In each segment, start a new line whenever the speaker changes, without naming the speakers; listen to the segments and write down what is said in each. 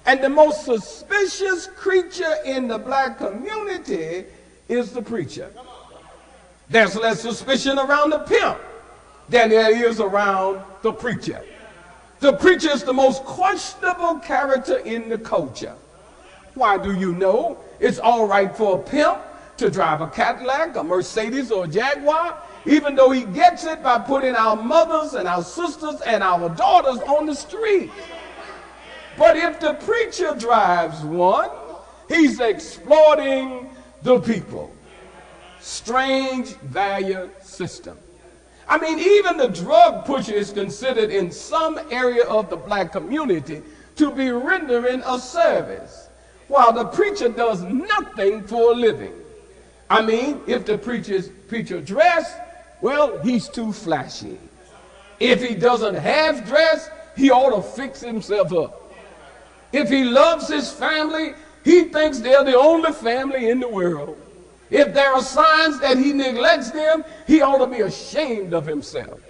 And the most suspicious creature in the black community is the preacher. There's less suspicion around the pimp than there is around the preacher. The preacher is the most questionable character in the culture. Why do you know it's all right for a pimp to drive a Cadillac, a Mercedes, or a Jaguar, even though he gets it by putting our mothers and our sisters and our daughters on the street? But if the preacher drives one, he's exploiting the people. Strange value system. I mean, even the drug pusher is considered in some area of the black community to be rendering a service, while the preacher does nothing for a living. I mean, if the preacher dress, well, he's too flashy. If he doesn't half dress, he ought to fix himself up. If he loves his family, he thinks they're the only family in the world. If there are signs that he neglects them, he ought to be ashamed of himself.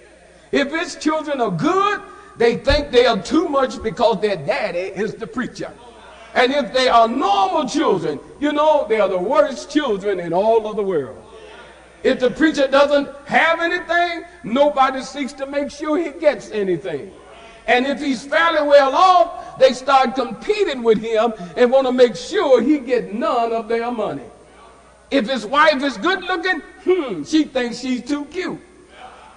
If his children are good, they think they are too much because their daddy is the preacher. And if they are normal children, you know, they are the worst children in all of the world. If the preacher doesn't have anything, nobody seeks to make sure he gets anything. And if he's fairly well off, they start competing with him and want to make sure he gets none of their money. If his wife is good looking, she thinks she's too cute.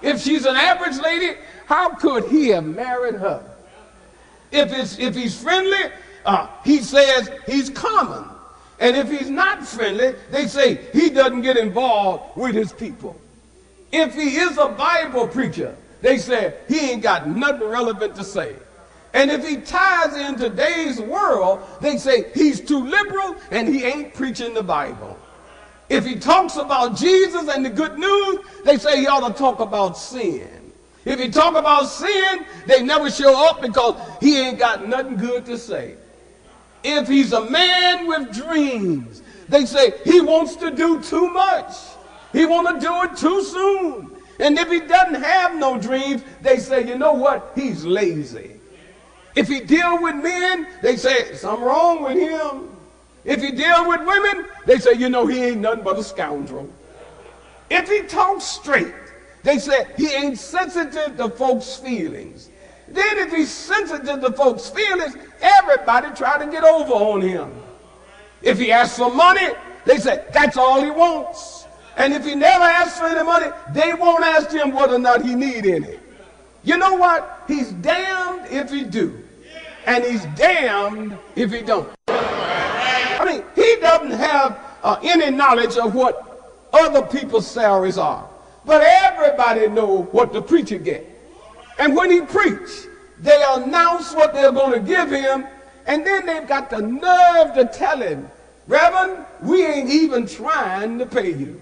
If she's an average lady, how could he have married her? If he's friendly, he says he's common. And if he's not friendly, they say he doesn't get involved with his people. If he is a Bible preacher, they say he ain't got nothing relevant to say. And if he ties in today's world, they say he's too liberal and he ain't preaching the Bible. If he talks about Jesus and the good news, they say he ought to talk about sin. If he talk about sin, they never show up because he ain't got nothing good to say. If he's a man with dreams, they say he wants to do too much. He wants to do it too soon. And if he doesn't have no dreams, they say, you know what? He's lazy. If he deals with men, they say something wrong with him. If he deals with women, they say, you know, he ain't nothing but a scoundrel. If he talks straight, they say he ain't sensitive to folks' feelings. Then if he's sensitive to folks' feelings, everybody try to get over on him. If he asks for money, they say that's all he wants. And if he never asks for any money, they won't ask him whether or not he need any. You know what? He's damned if he do, and he's damned if he don't. I mean, he doesn't have any knowledge of what other people's salaries are. But everybody knows what the preacher gets. And when he preaches, they announce what they're going to give him, and then they've got the nerve to tell him, Reverend, we ain't even trying to pay you.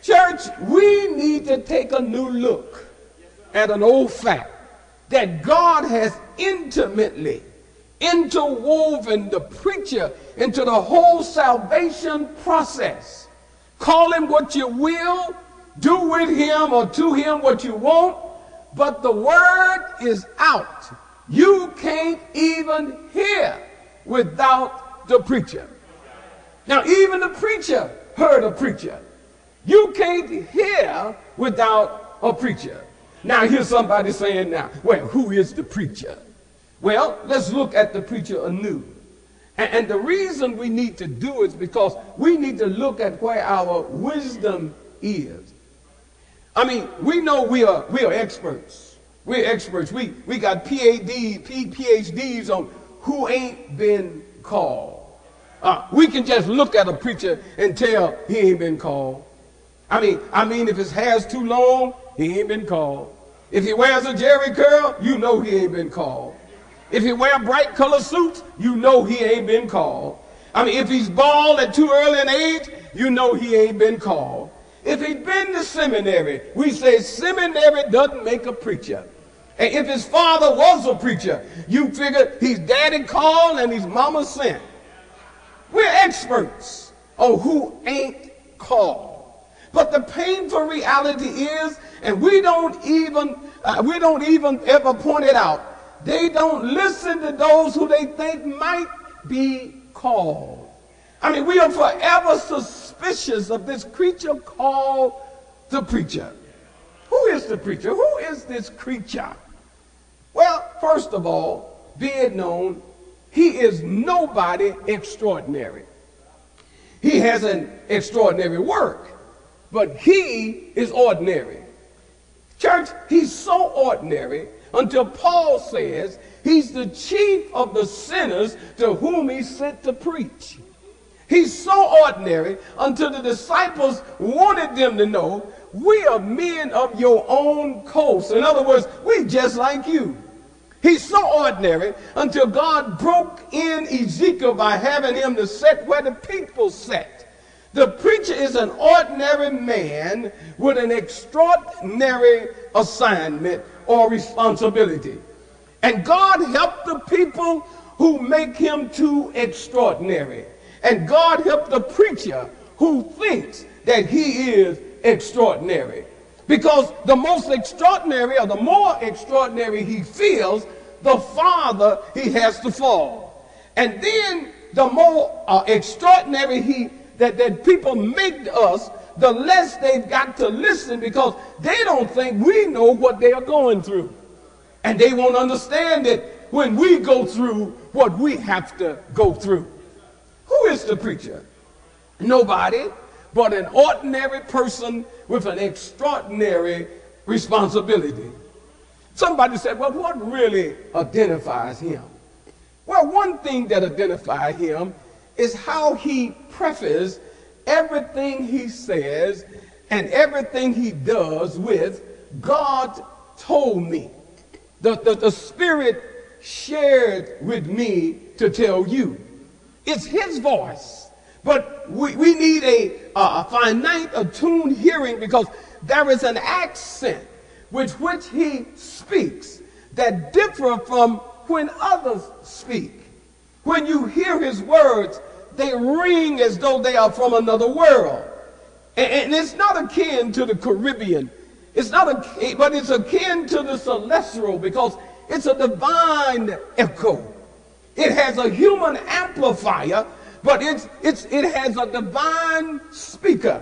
Church, we need to take a new look at an old fact that God has intimately interwoven the preacher into the whole salvation process. Call him what you will, do with him or to him what you want, but the word is out. You can't even hear without the preacher. Now, even the preacher heard a preacher. You can't hear without a preacher. Now, here's somebody saying now, well, who is the preacher? Well, let's look at the preacher anew. And the reason we need to do it is because we need to look at where our wisdom is. I mean, we know we are experts. We're experts. We got PhDs on who ain't been called. We can just look at a preacher and tell he ain't been called. I mean, if his hair's too long, he ain't been called. If he wears a jerry curl, you know he ain't been called. If he wear bright color suits, you know he ain't been called. I mean, if he's bald at too early an age, you know he ain't been called. If he's been to seminary, we say seminary doesn't make a preacher. And if his father was a preacher, you figure he's daddy called and he's mama sent. We're experts on who ain't called. But the painful reality is, and we don't even ever point it out, they don't listen to those who they think might be called. I mean, we are forever suspicious of this creature called the preacher. Who is the preacher? Who is this creature? Well, first of all, be it known, he is nobody extraordinary. He has an extraordinary work, but he is ordinary. Church, he's so ordinary until Paul says he's the chief of the sinners to whom he sent to preach. He's so ordinary until the disciples wanted them to know, we are men of your own coast. In other words, we just like you. He's so ordinary until God broke in Ezekiel by having him to sit where the people sat. The preacher is an ordinary man with an extraordinary assignment or responsibility. And God helped the people who make him too extraordinary. And God helped the preacher who thinks that he is extraordinary. Because the most extraordinary, or the more extraordinary he feels, the farther he has to fall. And then the more extraordinary that people make us, the less they've got to listen, because they don't think we know what they are going through. And they won't understand it when we go through what we have to go through. Who is the preacher? Nobody but an ordinary person with an extraordinary responsibility. Somebody said, well, what really identifies him? Well, one thing that identifies him is how he prefaces everything he says and everything he does with, God told me. The Spirit shared with me to tell you. It's his voice. But we need a finite, attuned hearing, because there is an accent with which he speaks that differ from when others speak. When you hear his words, they ring as though they are from another world. And it's not akin to the Caribbean. But it's akin to the celestial, because it's a divine echo. It has a human amplifier, but it has a divine speaker.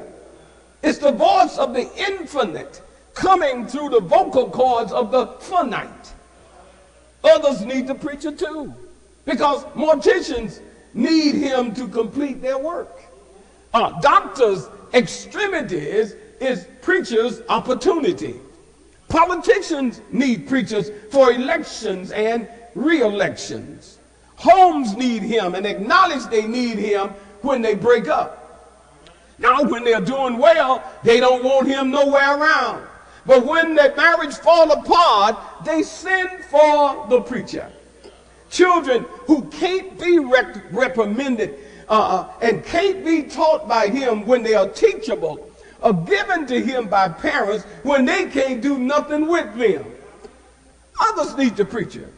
It's the voice of the infinite coming through the vocal cords of the finite. Others need the preacher too, because morticians need him to complete their work. Doctors' extremities is preachers' opportunity. Politicians need preachers for elections and re-elections. Homes need him and acknowledge they need him when they break up. Now, when they're doing well, they don't want him nowhere around. But when their marriage fall apart, they send for the preacher. Children who can't be reprimanded and can't be taught by him when they are teachable are given to him by parents when they can't do nothing with them. Others need the preacher.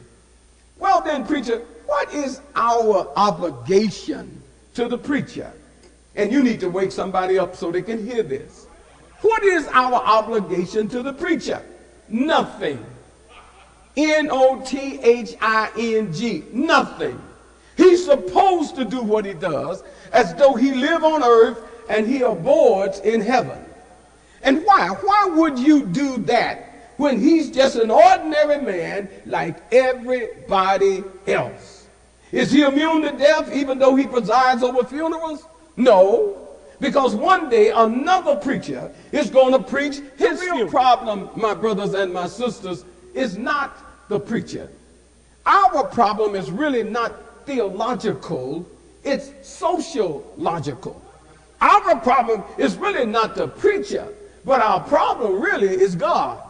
Well then, preacher, what is our obligation to the preacher? And you need to wake somebody up so they can hear this. What is our obligation to the preacher? Nothing. N-O-T-H-I-N-G. Nothing. He's supposed to do what he does as though he live on earth and he abides in heaven. And why? Why would you do that when he's just an ordinary man like everybody else? Is he immune to death even though he presides over funerals? No. Because one day another preacher is going to preach his real problem, my brothers and my sisters, is not the preacher. Our problem is really not theological, it's sociological. Our problem is really not the preacher, but our problem really is God.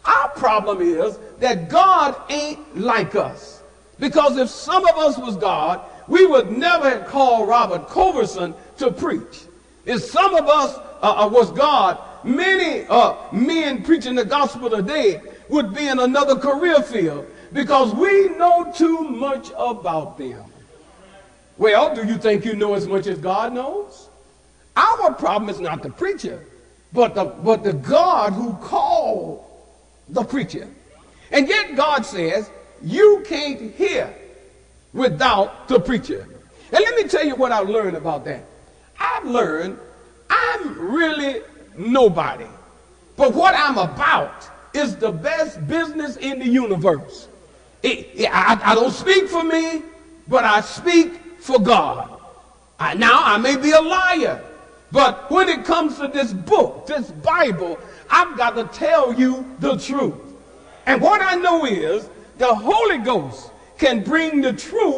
Our problem is that God ain't like us. Because if some of us was God, we would never have called Robert Coverson to preach. If some of us was God, many men preaching the gospel today would be in another career field because we know too much about them. Well, do you think you know as much as God knows? Our problem is not the preacher, but the God who called the preacher. And yet God says, you can't hear without the preacher. And let me tell you what I've learned about that. I've learned I'm really nobody. But what I'm about is the best business in the universe. I don't speak for me, but I speak for God. Now, I may be a liar, but when it comes to this book, this Bible, I've got to tell you the truth. And what I know is the Holy Ghost can bring the truth